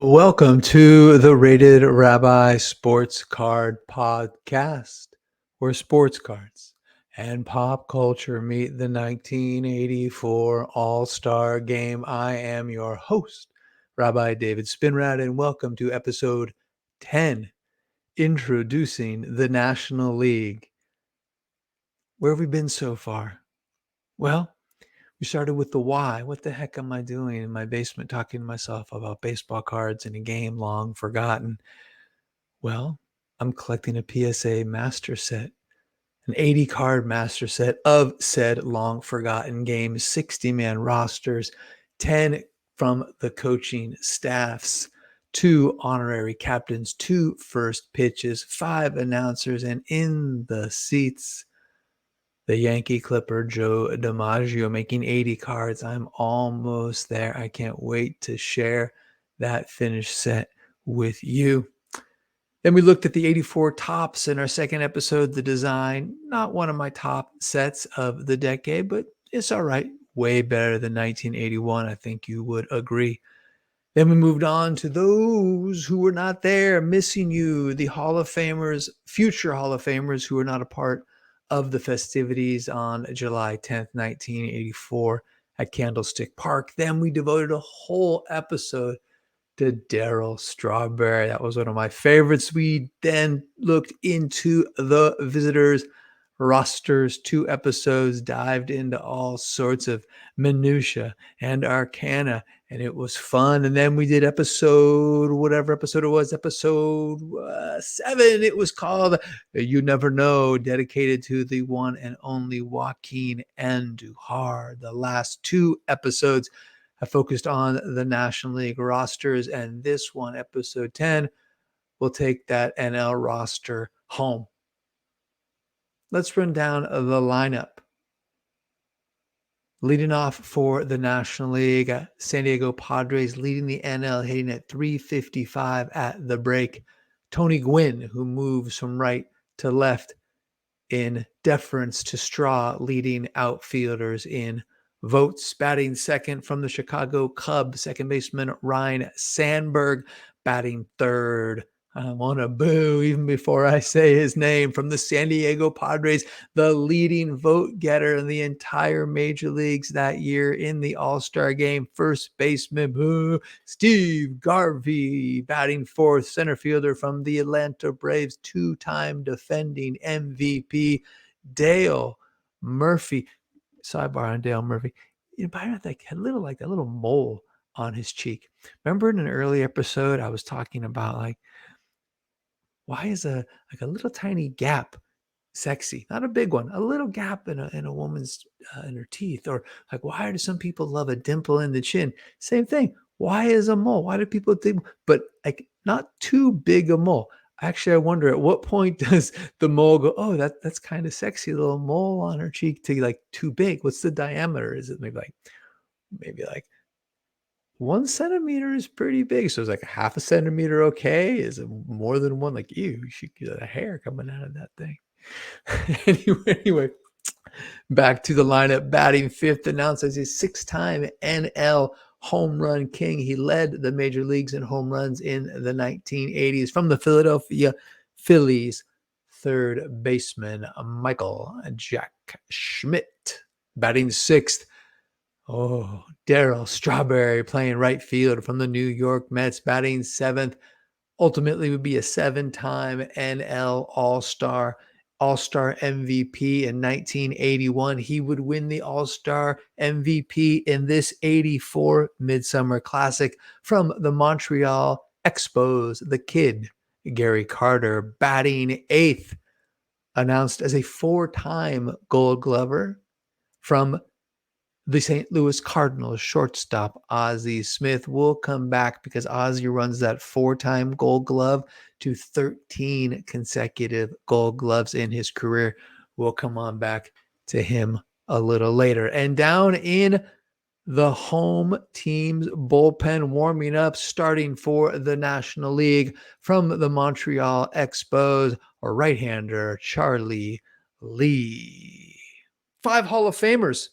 Welcome to the Rated Rabbi Sports Card Podcast, where sports cards and pop culture meet the 1984 All-Star Game. I am your host, Rabbi David Spinrad, and welcome to episode 10, introducing the National League. Where have we been so far? Well, we started with the why. What the heck am I doing in my basement talking to myself about baseball cards in a game long forgotten? Well, I'm collecting a PSA master set, an 80 card master set of said long forgotten games, 60-man rosters, 10 from the coaching staffs, 2 honorary captains, 2 first pitches, 5 announcers, and in the seats, the Yankee Clipper Joe DiMaggio making 80 cards. I'm almost there. I can't wait to share that finished set with you. Then we looked at the 84 tops in our second episode, the design. Not one of my top sets of the decade, but it's all right. Way better than 1981. I think you would agree. Then we moved on to those who were not there, missing you, the Hall of Famers, future Hall of Famers who were not a part of the festivities on July 10th, 1984 at Candlestick Park. Then we devoted a whole episode to Daryl Strawberry. That was one of my favorites. We then looked into the visitors' rosters, 2 episodes, dived into all sorts of minutia and arcana, and it was fun. And then we did whatever episode it was, episode 7. It was called You Never Know, dedicated to the one and only Joaquin Andujar. The last 2 episodes I focused on the National League rosters, and this one, episode 10, will take that NL roster home. Let's run down the lineup. Leading off for the National League, San Diego Padres leading the NL, hitting at 355 at the break. Tony Gwynn, who moves from right to left in deference to Straw, leading outfielders in votes. Batting second from the Chicago Cubs, second baseman Ryne Sandberg. Batting third, I want to boo even before I say his name, from the San Diego Padres, the leading vote getter in the entire major leagues that year in the All-Star game, first baseman boo, Steve Garvey. Batting fourth, center fielder from the Atlanta Braves, 2-time defending MVP Dale Murphy. Sidebar on Dale Murphy. Byron had that little mole on his cheek. Remember in an early episode, I was talking about why is a little tiny gap sexy? Not a big one, a little gap in a woman's in her teeth, or why do some people love a dimple in the chin? Same thing. Why is a mole? Why do people think? But not too big a mole. Actually, I wonder at what point does the mole go, oh, that's kind of sexy, little mole on her cheek, to too big? What's the diameter? Is it maybe 1 centimeter is pretty big. So it's a half a centimeter okay? Is it more than one? Ew, you should get a hair coming out of that thing. Anyway, back to the lineup. Batting fifth, announced as a 6-time NL home run king. He led the major leagues in home runs in the 1980s from the Philadelphia Phillies. Third baseman Michael Jack Schmidt. Batting sixth, Daryl Strawberry, playing right field from the New York Mets. Batting seventh, ultimately would be a 7-time NL All-Star MVP in 1981. He would win the All-Star MVP in this 84 Midsummer Classic from the Montreal Expos. The kid, Gary Carter, batting eighth, announced as a 4-time Gold Glover from the St. Louis Cardinals shortstop Ozzie Smith. Will come back because Ozzie runs that 4-time Gold Glove to 13 consecutive Gold Gloves in his career. We'll come on back to him a little later. And down in the home team's bullpen, warming up, starting for the National League from the Montreal Expos, a right-hander, Charlie Lee. 5 Hall of Famers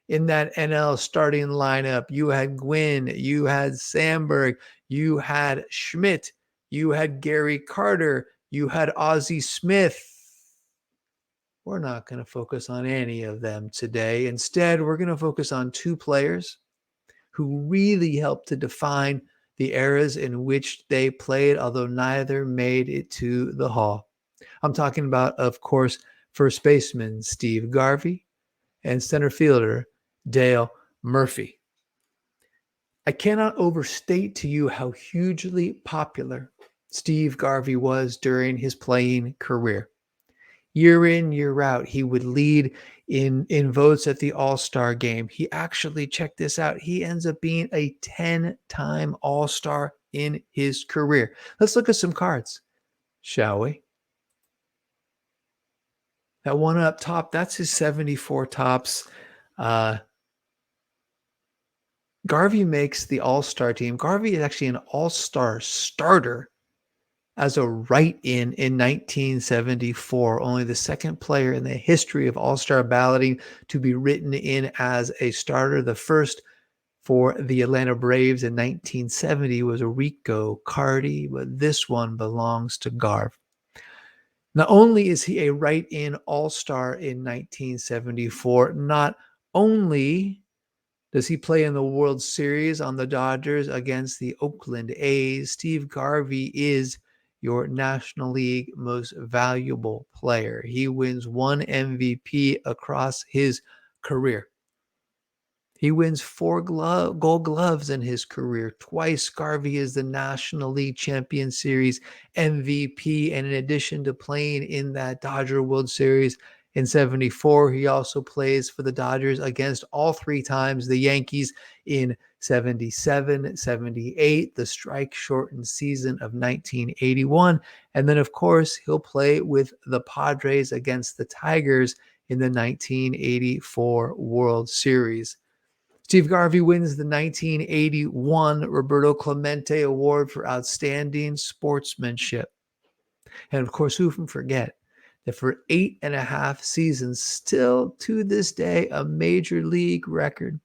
in that NL starting lineup. You had Gwynn, you had Sandberg, you had Schmidt, you had Gary Carter, you had Ozzie Smith. We're not going to focus on any of them today. Instead, we're going to focus on two players who really helped to define the eras in which they played, although neither made it to the Hall. I'm talking about, of course, first baseman Steve Garvey and center fielder Dale Murphy. I cannot overstate to you how hugely popular Steve Garvey was during his playing career. Year in, year out, he would lead in votes at the All-Star game. He actually, check this out, he ends up being a 10-time All-Star in his career. Let's look at some cards, shall we? That one up top, that's his 74 tops. Garvey makes the All-Star team. Garvey is actually an All-Star starter as a write-in in 1974, only the second player in the history of All-Star balloting to be written in as a starter. The first for the Atlanta Braves in 1970 was Rico Cardi, but this one belongs to Garv. Not only is he a write-in All-Star in 1974, not only does he play in the World Series on the Dodgers against the Oakland A's, Steve Garvey is your National League most valuable player. He wins one MVP across his career. He wins 4 gold gloves in his career. Twice, Garvey is the National League Champion Series MVP. And in addition to playing in that Dodger World Series in 74, he also plays for the Dodgers against all 3 times the Yankees in 77, 78, the strike-shortened season of 1981. And then, of course, he'll play with the Padres against the Tigers in the 1984 World Series. Steve Garvey wins the 1981 Roberto Clemente Award for Outstanding Sportsmanship. And of course, who can forget that for 8.5 seasons, still to this day, a major league record,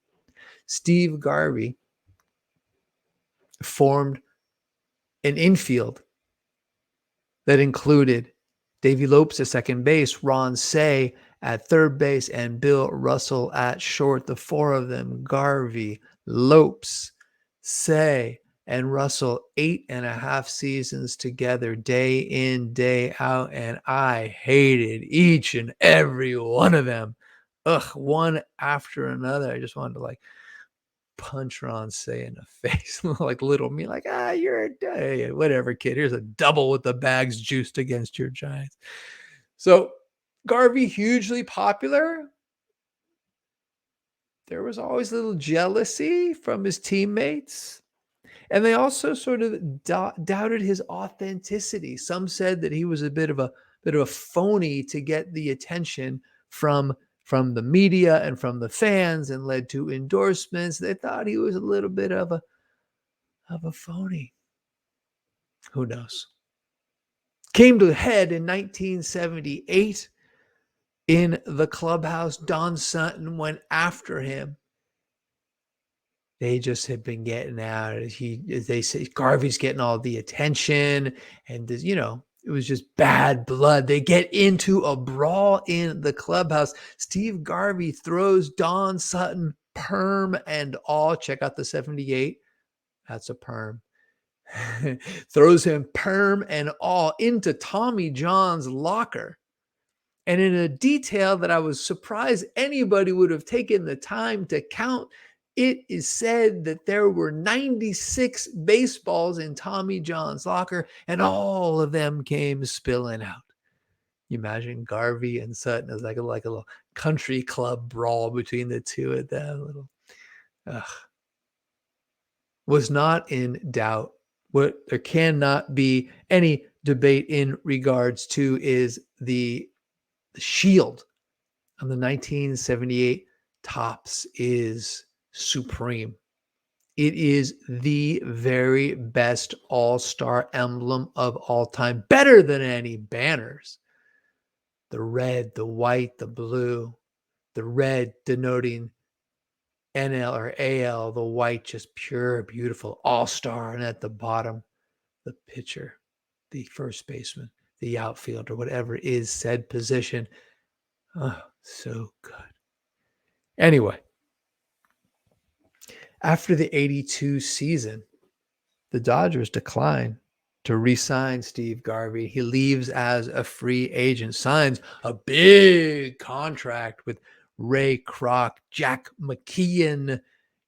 Steve Garvey formed an infield that included Davey Lopes at second base, Ron Say at third base, and Bill Russell at short. The 4 of them, Garvey, Lopes, Say, and Russell, 8.5 seasons together, day in, day out, and I hated each and every one of them. One after another. I just wanted to punch Ron Say in the face, like little me, like, you're a whatever, kid. Here's a double with the bags juiced against your Giants. So Garvey, hugely popular. There was always a little jealousy from his teammates. And they also sort of doubted his authenticity. Some said that he was a bit of a phony to get the attention from the media and from the fans, and led to endorsements. They thought he was a little bit of a phony. Who knows? Came to a head in 1978 in the clubhouse. Don Sutton went after him. They just had been getting out. They say Garvey's getting all the attention, and it was just bad blood. They get into a brawl in the clubhouse. Steve Garvey throws Don Sutton, perm and all. Check out the 78. That's a perm. Throws him perm and all into Tommy John's locker. And in a detail that I was surprised anybody would have taken the time to count, it is said that there were 96 baseballs in Tommy John's locker, and all of them came spilling out. You imagine Garvey and Sutton as like a little country club brawl between the two of them. Was not in doubt. What there cannot be any debate in regards to is the shield on the 1978 tops is supreme. It is the very best all-star emblem of all time, better than any banners. The red, the white, the blue, the red denoting NL or AL, the white, just pure, beautiful, all-star. And at the bottom, the pitcher, the first baseman, the outfielder, whatever is said position. Oh, so good. Anyway, after the 82 season, the Dodgers decline to re-sign Steve Garvey. He leaves as a free agent, signs a big contract with Ray Kroc. Jack McKeon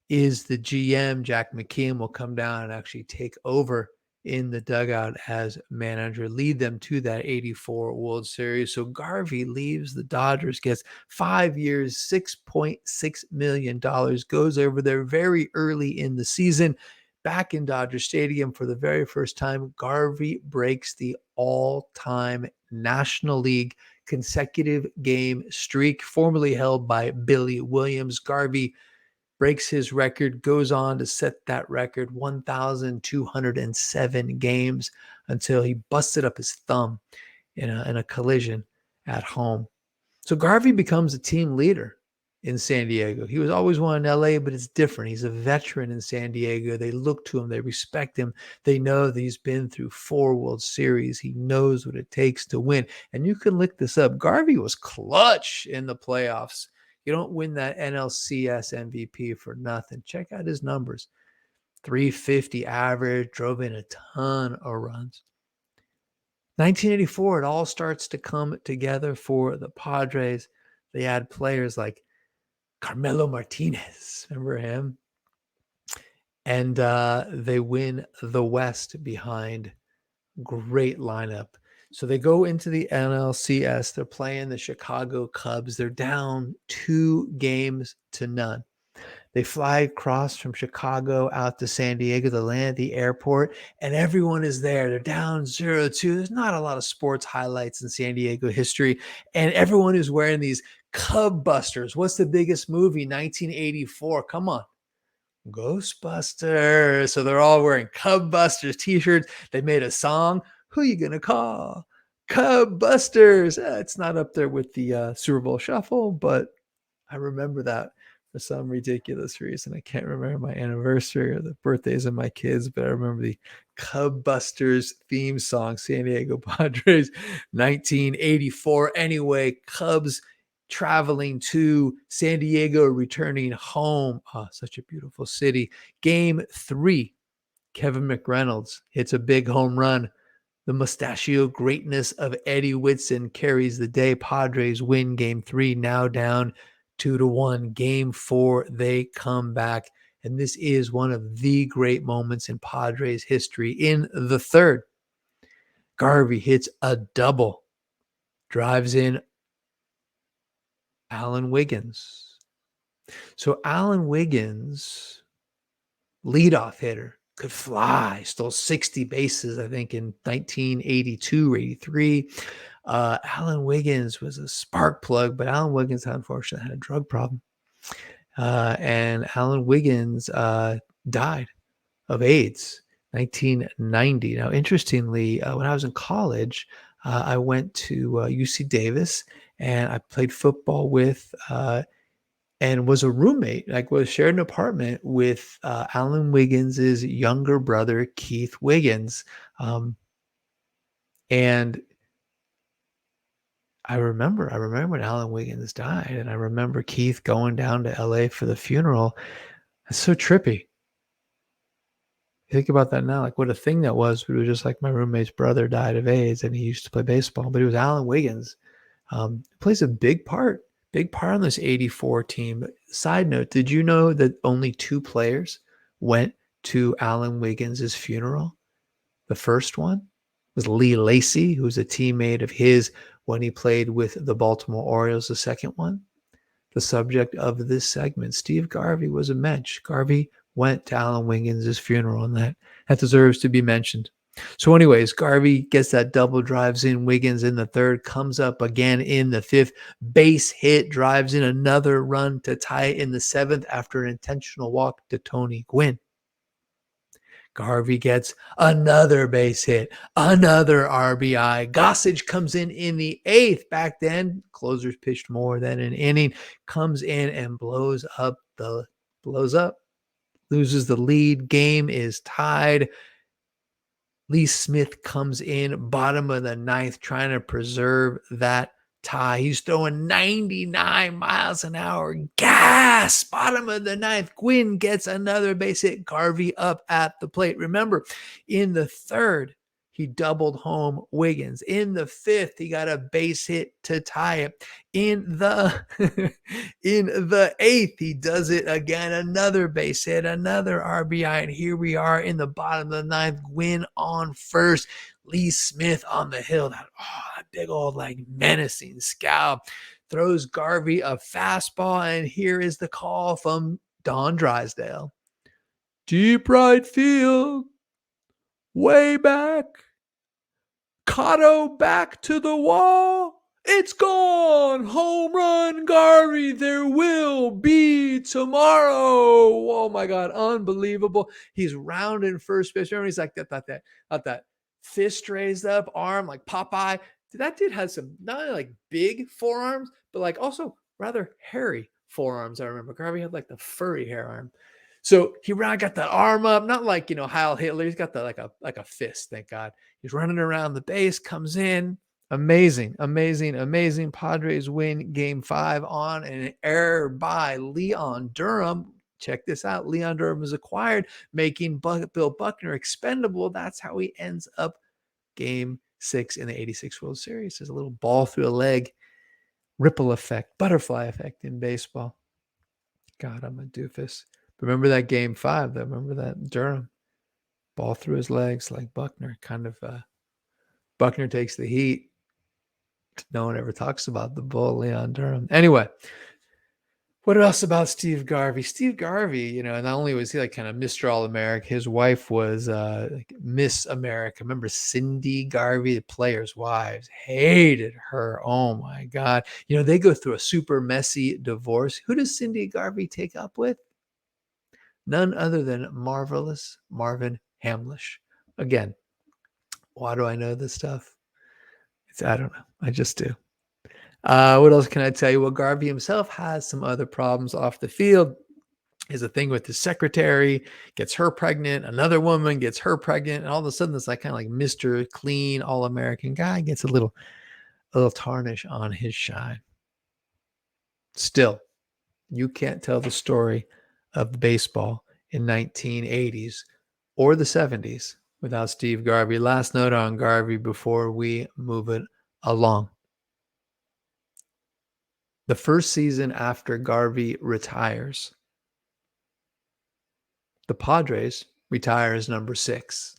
is the GM. Jack McKeon will come down and actually take over in the dugout as manager, lead them to that 84 World Series. So Garvey leaves the Dodgers, gets 5 years, $6.6 million, goes over there very early in the season. Back in Dodger Stadium for the very first time, Garvey breaks the all-time National League consecutive game streak, formerly held by Billy Williams. Garvey breaks his record, goes on to set that record, 1,207 games, until he busted up his thumb in a collision at home. So Garvey becomes a team leader in San Diego. He was always one in LA, but it's different. He's a veteran in San Diego. They look to him. They respect him. They know that he's been through 4 World Series. He knows what it takes to win. And you can look this up. Garvey was clutch in the playoffs. You don't win that NLCS MVP for nothing. Check out his numbers. 350 average, drove in a ton of runs. 1984, it all starts to come together for the Padres. They add players like Carmelo Martinez, remember him? And they win the West behind great lineup. So they go into the NLCS. They're playing the Chicago Cubs. They're down 2-0. They fly across from Chicago out to San Diego. They land at the airport, and everyone is there. They're down 0-2. There's not a lot of sports highlights in San Diego history, and everyone is wearing these Cub Busters. What's the biggest movie? 1984. Come on. Ghostbusters. So they're all wearing Cub Busters t-shirts. They made a song. Who you gonna call? Cub Busters. It's not up there with the Super Bowl Shuffle, but I remember that for some ridiculous reason. I can't remember my anniversary or the birthdays of my kids, but I remember the Cub Busters theme song, San Diego Padres, 1984. Anyway, Cubs traveling to San Diego, returning home. Oh, such a beautiful city. Game 3, Kevin McReynolds hits a big home run. The mustachio greatness of Eddie Whitson carries the day. Padres win Game 3, now down 2-1. Game 4, they come back. And this is one of the great moments in Padres history. In the third, Garvey hits a double, drives in Alan Wiggins. So Alan Wiggins, leadoff hitter, could fly, stole 60 bases, I think, in 1982 or 83. Alan Wiggins was a spark plug, but Alan Wiggins, unfortunately, had a drug problem. And Alan Wiggins died of AIDS, 1990. Now, interestingly, when I was in college, I went to UC Davis, and I played football with and was a roommate, shared an apartment with Alan Wiggins's younger brother, Keith Wiggins. And I remember when Alan Wiggins died, and I remember Keith going down to LA for the funeral. It's so trippy. Think about that now, like what a thing that was. It was just like my roommate's brother died of AIDS, and he used to play baseball, but it was Alan Wiggins. Plays a big part on this 84 team. Side note, did you know that only 2 players went to Alan Wiggins' funeral? The first one was Lee Lacy, who was a teammate of his when he played with the Baltimore Orioles. The second one, the subject of this segment, Steve Garvey, was a mensch. Garvey went to Alan Wiggins' funeral, and that deserves to be mentioned. So anyways, Garvey gets that double, drives in. Wiggins in the third, comes up again in the 5th, base hit, drives in another run to tie it in the 7th after an intentional walk to Tony Gwynn. Garvey gets another base hit, another RBI. Gossage comes in the 8th. Back then, closers pitched more than an inning, comes in and blows up the blows up, loses the lead. Game is tied. Lee Smith comes in, bottom of the ninth, trying to preserve that tie. He's throwing 99 miles an hour. Gas! Bottom of the ninth. Gwynn gets another base hit. Garvey up at the plate. Remember, in the third, he doubled home Wiggins. In the fifth, he got a base hit to tie it. In the in the eighth, he does it again. Another base hit, another RBI, and here we are in the bottom of the ninth. Gwynn on first. Lee Smith on the hill. That big old like menacing scowl. Throws Garvey a fastball, and here is the call from Don Drysdale. Deep right field. Way back. Cotto back to the wall. It's gone. Home run, Garvey. There will be tomorrow. Oh my God. Unbelievable. He's rounding first base. Remember, he's like that fist raised up, arm like Popeye. That dude has some not only like big forearms, but like also rather hairy forearms. I remember Garvey had like the furry hair arm. So he got the arm up, not like, Heil Hitler. He's got the like a fist, thank God. He's running around the base, comes in. Amazing, amazing, amazing. Padres win game 5 on an error by Leon Durham. Check this out. Leon Durham is acquired, making Bill Buckner expendable. That's how he ends up game 6 in the 86 World Series. There's a little ball through a leg, ripple effect, butterfly effect in baseball. God, I'm a doofus. Remember that game 5, though. Remember that Durham ball through his legs like Buckner. Kind of Buckner takes the heat. No one ever talks about the bull, Leon Durham. Anyway, what else about Steve Garvey? Steve Garvey, not only was he like kind of Mr. All-America, his wife was like Miss America. Remember Cindy Garvey, the players' wives, hated her. Oh my God. They go through a super messy divorce. Who does Cindy Garvey take up with? None other than marvelous Marvin Hamlish. Again, why do I know this stuff? I don't know. I just do. What else can I tell you? Well, Garvey himself has some other problems off the field. Is a thing with his secretary, gets her pregnant, another woman gets her pregnant, and all of a sudden it's like kind of like Mr. Clean, all-American guy gets a little tarnish on his shine. Still, you can't tell the story of baseball in 1980s or the 70s without Steve Garvey. Last note on Garvey before we move it along. The first season after Garvey retires, the Padres retire as number 6.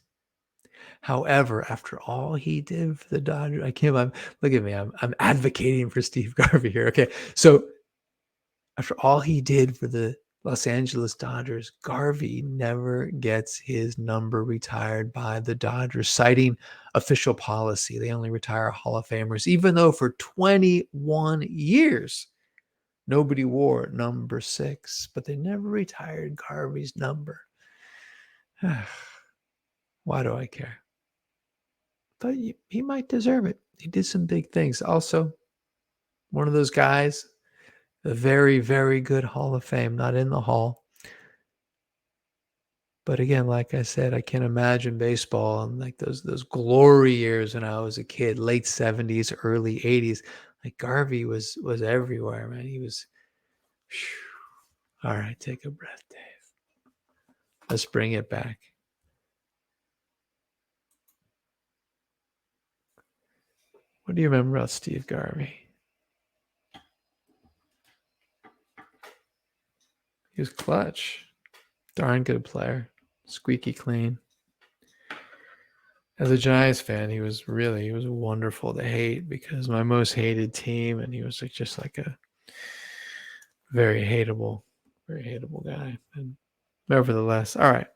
However, after all he did for the Dodgers, look at me, I'm advocating for Steve Garvey here. Okay, so after all he did for the Los Angeles Dodgers, Garvey never gets his number retired by the Dodgers, citing official policy. They only retire Hall of Famers, even though for 21 years, nobody wore number 6, but they never retired Garvey's number. Why do I care? But he might deserve it. He did some big things. Also, one of those guys, a very, very good Hall of Fame, not in the Hall. But again, like I said, I can't imagine baseball and like those glory years when I was a kid, late 70s, early 80s. Like Garvey was everywhere, man. He was. Whew. All right, take a breath, Dave. Let's bring it back. What do you remember about Steve Garvey? He was clutch. Darn good player. Squeaky clean. As a Giants fan, he was wonderful to hate because my most hated team, and he was just like a very hateable guy. And nevertheless, all right,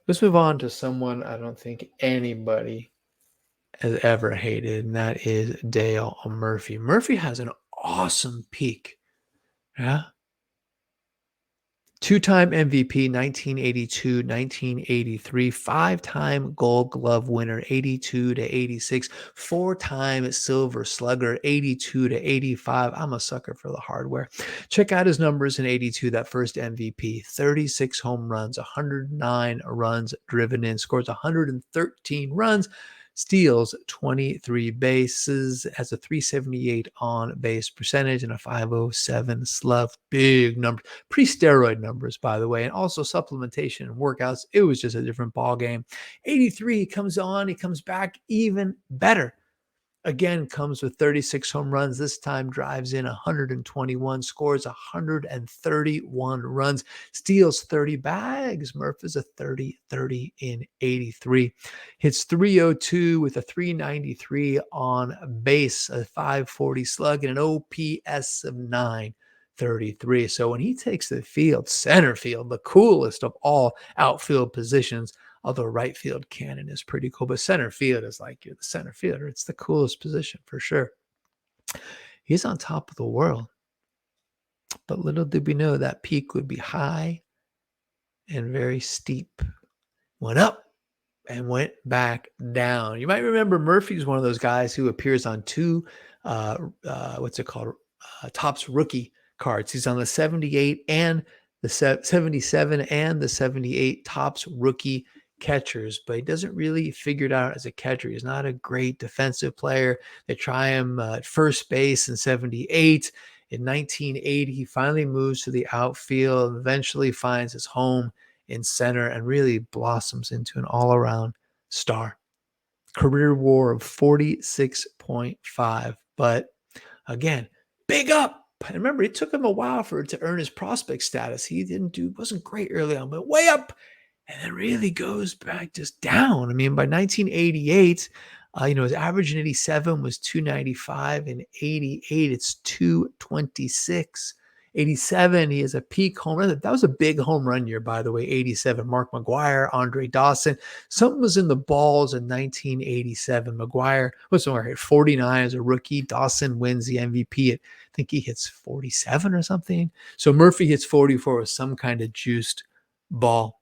let's move on to someone I don't think anybody has ever hated, and that is Dale Murphy. Murphy has an awesome peak. Yeah. Two-time MVP, 1982, 1983, five-time Gold Glove winner, 82 to 86, four-time Silver Slugger, 82 to 85. I'm a sucker for the hardware. Check out his numbers in 82, that first MVP, 36 home runs, 109 runs driven in, scores 113 runs, steals 23 bases, has a 378 on base percentage and a 507 slug. Big number, pre-steroid numbers, by the way, and also supplementation and workouts. It was just a different ball game. 83, he comes on, he comes back even better. Again, comes with 36 home runs. This time drives in 121, scores 131 runs, steals 30 bags. Murph is a 30-30 in 83. Hits 302 with a 393 on base, a 540 slug, and an OPS of 933. So when he takes the field, center field, the coolest of all outfield positions, although right field cannon is pretty cool, but center field is like you're the center fielder. It's the coolest position for sure. He's on top of the world. But little did we know that peak would be high and very steep. Went up and went back down. You might remember Murphy's one of those guys who appears on two, Topps rookie cards. He's on the 78 and the 77 and the 78 Topps rookie catchers, but he doesn't really figure it out as a catcher. He's not a great defensive player. They try him at first base in 78. In 1980, he finally moves to the outfield, eventually finds his home in center, and really blossoms into an all-around star. Career WAR of 46.5. But again, big up. And remember, it took him a while to earn his prospect status. He wasn't great early on, but way up. And then really goes back just down. I mean, by 1988, his average in 87 was 295. In 88, it's 226. 87, he has a peak home run. That was a big home run year, by the way. 87, Mark McGwire, Andre Dawson. Something was in the balls in 1987. McGwire was somewhere at 49 as a rookie. Dawson wins the MVP. I think he hits 47 or something. So Murphy hits 44 with some kind of juiced ball.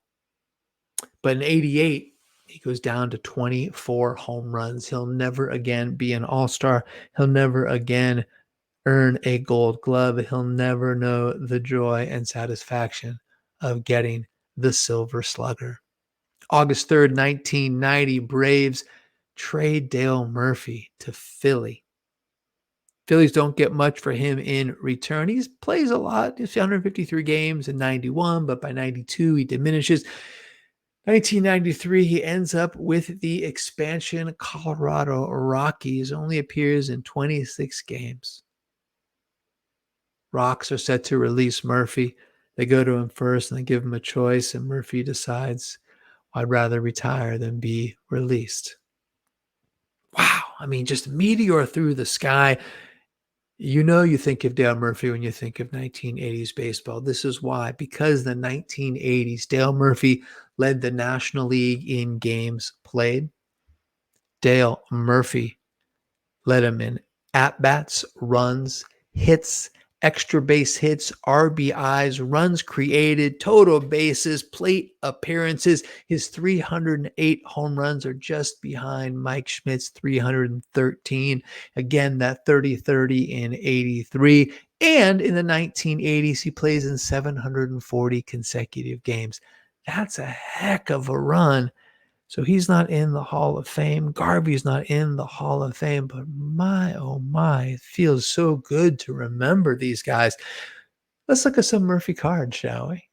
But in 88, he goes down to 24 home runs. He'll never again be an all-star. He'll never again earn a Gold Glove. He'll never know the joy and satisfaction of getting the Silver Slugger. August 3rd, 1990, Braves trade Dale Murphy to Philly. Phillies don't get much for him in return. He plays a lot. He's 153 games in 91, but by 92, he diminishes. 1993, he ends up with the expansion Colorado Rockies, only appears in 26 games. Rocks are set to release Murphy. They go to him first and they give him a choice, and Murphy decides, I'd rather retire than be released. Wow. I mean, just a meteor through the sky. You think of Dale Murphy when you think of 1980s baseball. This is why, because the 1980s, Dale Murphy led the National League in games played. Dale Murphy led him in at-bats, runs, hits, extra base hits, RBIs, runs created, total bases, plate appearances. His 308 home runs are just behind Mike Schmidt's 313. Again, that 30-30 in 83. And in the 1980s, he plays in 740 consecutive games. That's a heck of a run. So he's not in the Hall of Fame. Garvey's not in the Hall of Fame, but my, oh my, it feels so good to remember these guys. Let's look at some Murphy cards, shall we?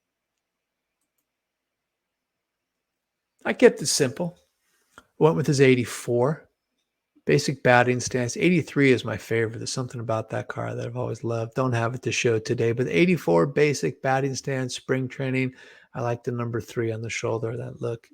I kept it simple. Went with his 84. Basic batting stance. 83 is my favorite. There's something about that card that I've always loved. Don't have it to show today, but the 84 basic batting stance, spring training. I like the number 3 on the shoulder, that look.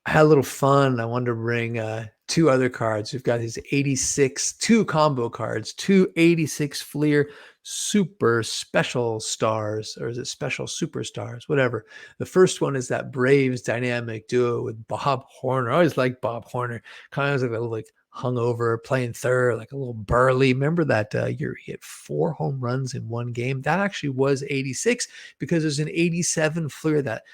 I had a little fun. I wanted to bring two other cards. We've got his 86, two combo cards, two 86 Fleer super special stars, or is it special superstars? Whatever. The first one is that Braves dynamic duo with Bob Horner. I always liked Bob Horner. Kind of like a little like hungover, playing third, like a little burly. Remember that year he hit 4 home runs in one game? That actually was 86 because there's an 87 Fleer, that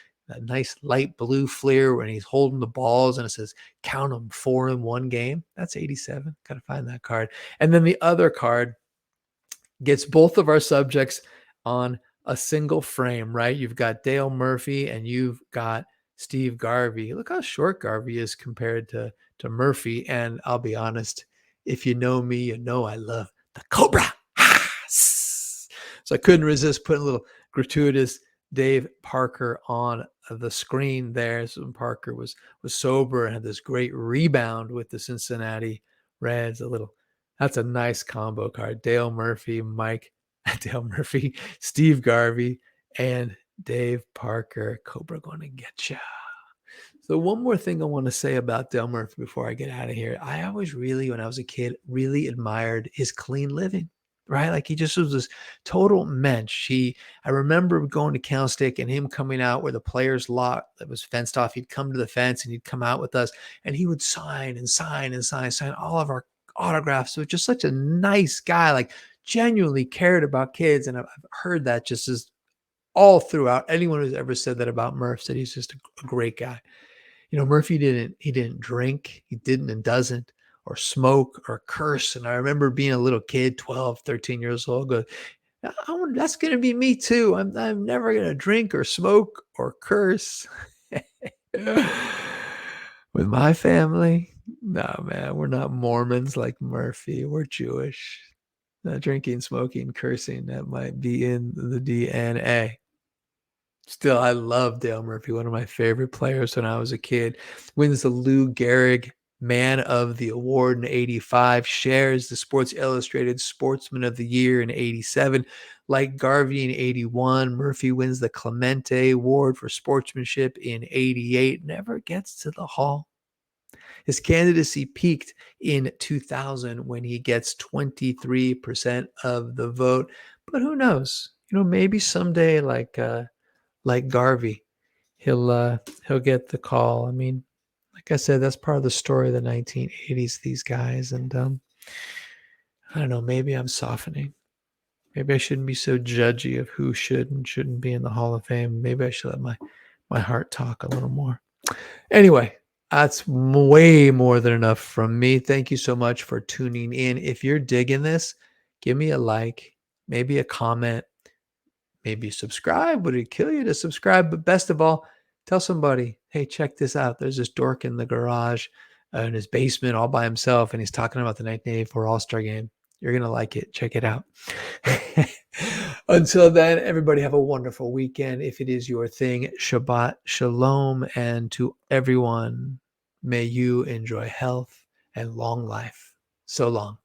nice light blue Fleer when he's holding the balls and it says count them 4 in one game. That's 87. Got to find that card. And then the other card gets both of our subjects on a single frame, right? You've got Dale Murphy and you've got Steve Garvey. Look how short Garvey is compared to Murphy. And I'll be honest, if you know me, you know I love the Cobra. So I couldn't resist putting a little gratuitous Dave Parker on the screen there. So Parker was sober and had this great rebound with the Cincinnati Reds. That's a nice combo card. Dale Murphy, Steve Garvey, and Dave Parker. Cobra gonna get ya. So one more thing I want to say about Dale Murphy before I get out of here. I always really, when I was a kid, really admired his clean living, right? Like he just was this total mensch. I remember going to Cal State and him coming out where the players' lot that was fenced off. He'd come to the fence and he'd come out with us and he would sign all of our autographs. So just such a nice guy, like genuinely cared about kids. And I've heard that just as all throughout. Anyone who's ever said that about Murph said he's just a great guy. Murphy didn't drink, he didn't and doesn't, or smoke or curse. And I remember being a little kid, 12, 13 years old, go, that's going to be me too. I'm never going to drink or smoke or curse. With my family, no, man, we're not Mormons like Murphy. We're Jewish. Drinking, smoking, cursing, that might be in the DNA. Still, I love Dale Murphy, one of my favorite players when I was a kid. Wins the Lou Gehrig Man of the Award in 85, shares the Sports Illustrated Sportsman of the Year in 87. Like Garvey in 81, Murphy wins the Clemente Award for sportsmanship in 88, never gets to the Hall. His candidacy peaked in 2000 when he gets 23% of the vote. But who knows? Maybe someday, like Garvey, he'll get the call. I mean, like I said, that's part of the story of the 1980s, these guys. And I don't know, maybe I'm softening. Maybe I shouldn't be so judgy of who should and shouldn't be in the Hall of Fame. Maybe I should let my heart talk a little more. Anyway, that's way more than enough from me. Thank you so much for tuning in. If you're digging this, give me a like, maybe a comment, maybe subscribe. Would it kill you to subscribe? But best of all, tell somebody, hey, check this out. There's this dork in the garage in his basement all by himself, and he's talking about the 1984 All-Star Game. You're going to like it. Check it out. Until then, everybody have a wonderful weekend. If it is your thing, Shabbat Shalom. And to everyone, may you enjoy health and long life. So long.